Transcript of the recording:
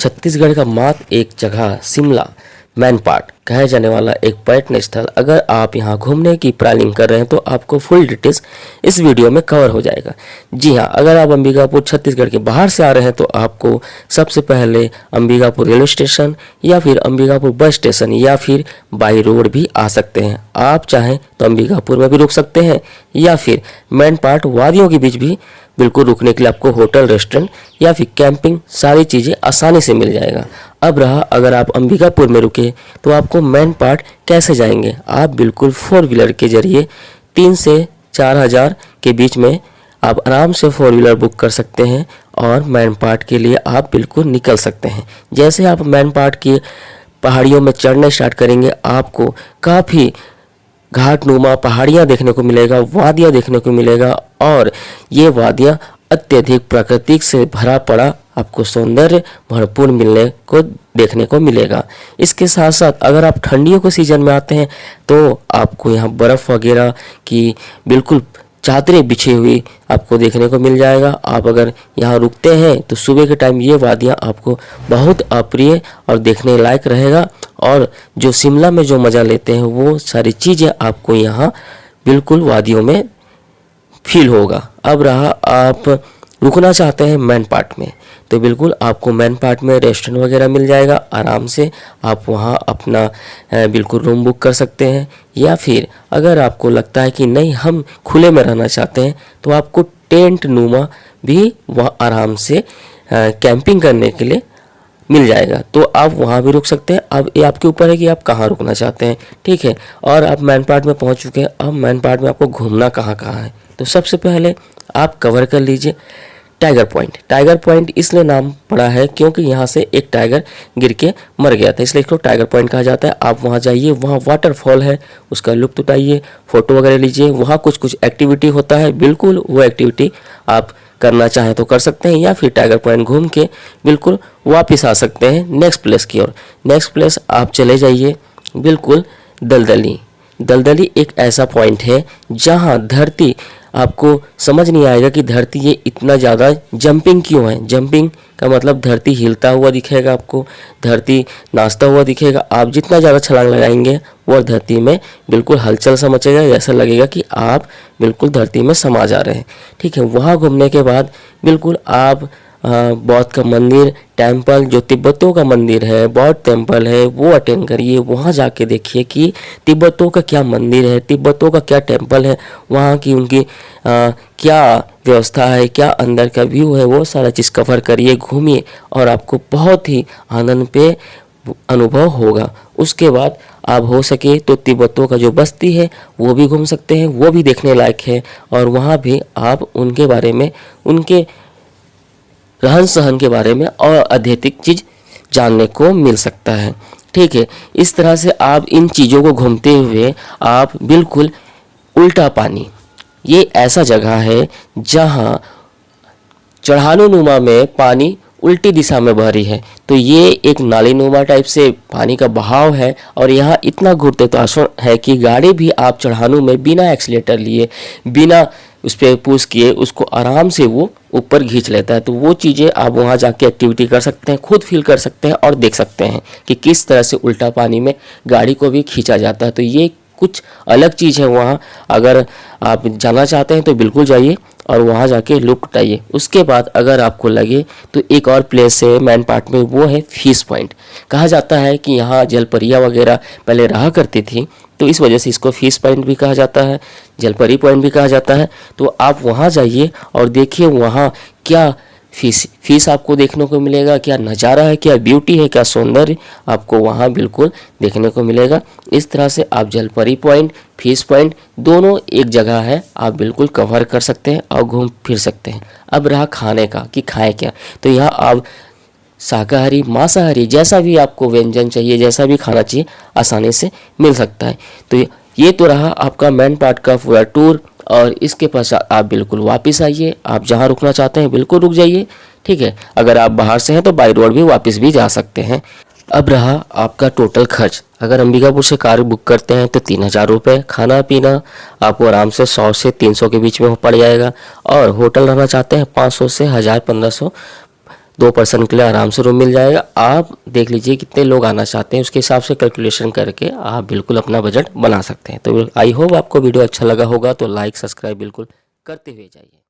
छत्तीसगढ़ का मात्र एक जगह शिमला मैनपाट कहे जाने वाला एक पर्यटन स्थल, अगर आप यहाँ घूमने की प्लानिंग कर रहे हैं तो आपको फुल डिटेल्स इस वीडियो में कवर हो जाएगा। जी हाँ, अगर आप अंबिकापुर छत्तीसगढ़ के बाहर से आ रहे हैं तो आपको सबसे पहले अंबिकापुर रेलवे स्टेशन या फिर अंबिकापुर बस स्टेशन या फिर बाई रोड भी आ सकते हैं। आप चाहें तो अंबिकापुर में भी रुक सकते हैं या फिर मैनपाट वादियों के बीच भी बिल्कुल रुकने के लिए आपको होटल, रेस्टोरेंट या फिर कैंपिंग सारी चीज़ें आसानी से मिल जाएगा। अब रहा, अगर आप अंबिकापुर में रुके तो आपको मैनपाट कैसे जाएंगे। आप बिल्कुल 4 व्हीलर के जरिए 3 से 4 हज़ार के बीच में आप आराम से 4 व्हीलर बुक कर सकते हैं और मैनपाट के लिए आप बिल्कुल निकल सकते हैं। जैसे आप मैनपाट की पहाड़ियों में चढ़ने स्टार्ट करेंगे, आपको काफ़ी घाटनुमा पहाड़ियाँ देखने को मिलेगा, वादियाँ देखने को मिलेगा और ये वादियाँ अत्यधिक प्राकृतिक से भरा पड़ा आपको सौंदर्य भरपूर मिलने को देखने को मिलेगा। इसके साथ साथ अगर आप ठंडियों के सीजन में आते हैं तो आपको यहाँ बर्फ़ वगैरह की बिल्कुल चादरें बिछी हुई आपको देखने को मिल जाएगा। आप अगर यहाँ रुकते हैं तो सुबह के टाइम ये वादियाँ आपको बहुत अप्रिय और देखने लायक रहेगा और जो शिमला में जो मज़ा लेते हैं वो सारी चीज़ें आपको यहाँ बिल्कुल वादियों में फील होगा। अब रहा, आप रुकना चाहते हैं मैनपाट में तो बिल्कुल आपको मैनपाट में रेस्टोरेंट वगैरह मिल जाएगा। आराम से आप वहाँ अपना बिल्कुल रूम बुक कर सकते हैं या फिर अगर आपको लगता है कि नहीं हम खुले में रहना चाहते हैं तो आपको टेंट नुमा भी वहाँ आराम से कैंपिंग करने के लिए मिल जाएगा, तो आप वहाँ भी रुक सकते हैं। अब ये आपके ऊपर है कि आप कहाँ रुकना चाहते हैं, ठीक है। और आप मैनपाट में पहुँच चुके हैं, अब मैनपाट में आपको घूमना कहाँ कहाँ है तो सबसे पहले आप कवर कर लीजिए टाइगर पॉइंट। टाइगर पॉइंट इसलिए नाम पड़ा है क्योंकि यहाँ से एक टाइगर गिर के मर गया था, इसलिए इसको टाइगर पॉइंट कहा जाता है। आप वहाँ जाइए, वहाँ वाटरफॉल है, उसका लुत्फ उठाइए, फ़ोटो वगैरह लीजिए। वहाँ कुछ एक्टिविटी होता है, बिल्कुल वो एक्टिविटी आप करना चाहें तो कर सकते हैं या फिर टाइगर पॉइंट घूम के बिल्कुल वापस आ सकते हैं नेक्स्ट प्लेस की ओर। नेक्स्ट प्लेस आप चले जाइए बिल्कुल दलदली। दलदली एक ऐसा पॉइंट है जहाँ धरती आपको समझ नहीं आएगा कि धरती ये इतना ज़्यादा जंपिंग क्यों है। जंपिंग का मतलब धरती हिलता हुआ दिखेगा, आपको धरती नाचता हुआ दिखेगा। आप जितना ज़्यादा छलांग लगाएंगे वो धरती में बिल्कुल हलचल सा मचेगा, ऐसा लगेगा कि आप बिल्कुल धरती में समा जा रहे हैं, ठीक है। वहाँ घूमने के बाद बिल्कुल आप बौद्ध का मंदिर, टेम्पल जो तिब्बतों का मंदिर है, बौद्ध टेम्पल है, वो अटेंड करिए। वहाँ जाके देखिए कि तिब्बतों का क्या मंदिर है, तिब्बतों का क्या टेम्पल है, वहाँ की उनकी क्या व्यवस्था है, क्या अंदर का व्यू है, वो सारा चीज़ कवर करिए, घूमिए और आपको बहुत ही आनंद पे अनुभव होगा। उसके बाद आप हो सके तो तिब्बतों का जो बस्ती है वो भी घूम सकते हैं, वो भी देखने लायक है और वहाँ भी आप उनके बारे में, उनके रहन सहन के बारे में और अत्यधिक चीज़ जानने को मिल सकता है, ठीक है। इस तरह से आप इन चीज़ों को घूमते हुए आप बिल्कुल उल्टा पानी, ये ऐसा जगह है जहाँ चढ़ानो नुमा में पानी उल्टी दिशा में बह रही है, तो ये एक नाली नुमा टाइप से पानी का बहाव है और यहाँ इतना गुरुत्वाकर्षण है कि गाड़ी भी आप चढ़ानो में बिना एक्सीलेटर लिए, बिना उस पर पुश किए उसको आराम से वो ऊपर खींच लेता है। तो वो चीज़ें आप वहाँ जाके एक्टिविटी कर सकते हैं, खुद फील कर सकते हैं और देख सकते हैं कि किस तरह से उल्टा पानी में गाड़ी को भी खींचा जाता है। तो ये कुछ अलग चीज़ है वहाँ, अगर आप जाना चाहते हैं तो बिल्कुल जाइए और वहाँ जाके लुत्फ उठाइए। उसके बाद अगर आपको लगे तो एक और प्लेस है मैनपाट में, वो है फिश पॉइंट। कहा जाता है कि यहाँ जलपरियाँ वगैरह पहले रहा करती थी, तो इस वजह से इसको फिश पॉइंट भी कहा जाता है, जलपरी पॉइंट भी कहा जाता है। तो आप वहाँ जाइए और देखिए वहाँ क्या फिश आपको देखने को मिलेगा, क्या नज़ारा है, क्या ब्यूटी है, क्या सौंदर्य आपको वहाँ बिल्कुल देखने को मिलेगा। इस तरह से आप जलपरी पॉइंट, फिश पॉइंट दोनों एक जगह है, आप बिल्कुल कवर कर सकते हैं और घूम फिर सकते हैं। अब रहा खाने का कि खाएं क्या, तो यहाँ आप शाकाहारी, मांसाहारी जैसा भी आपको व्यंजन चाहिए, जैसा भी खाना चाहिए आसानी से मिल सकता है। तो ये तो रहा आपका मैनपाट का पूरा टूर और इसके पश्चात आप बिल्कुल वापस आइए। आप जहाँ रुकना चाहते हैं बिल्कुल रुक जाइए, ठीक है। अगर आप बाहर से हैं तो बाई रोड भी वापस भी जा सकते हैं। अब रहा आपका टोटल खर्च। अगर अंबिकापुर से कार बुक करते हैं तो 3000 रुपये, खाना पीना आपको आराम से 100 से 300 के बीच में पड़ जाएगा और होटल रहना चाहते हैं 500 से 1000 1500 2 पर्सन के लिए आराम से रूम मिल जाएगा। आप देख लीजिए कितने लोग आना चाहते हैं, उसके हिसाब से कैलकुलेशन करके आप बिल्कुल अपना बजट बना सकते हैं। तो आई होप आपको वीडियो अच्छा लगा होगा, तो लाइक सब्सक्राइब बिल्कुल करते हुए जाइए।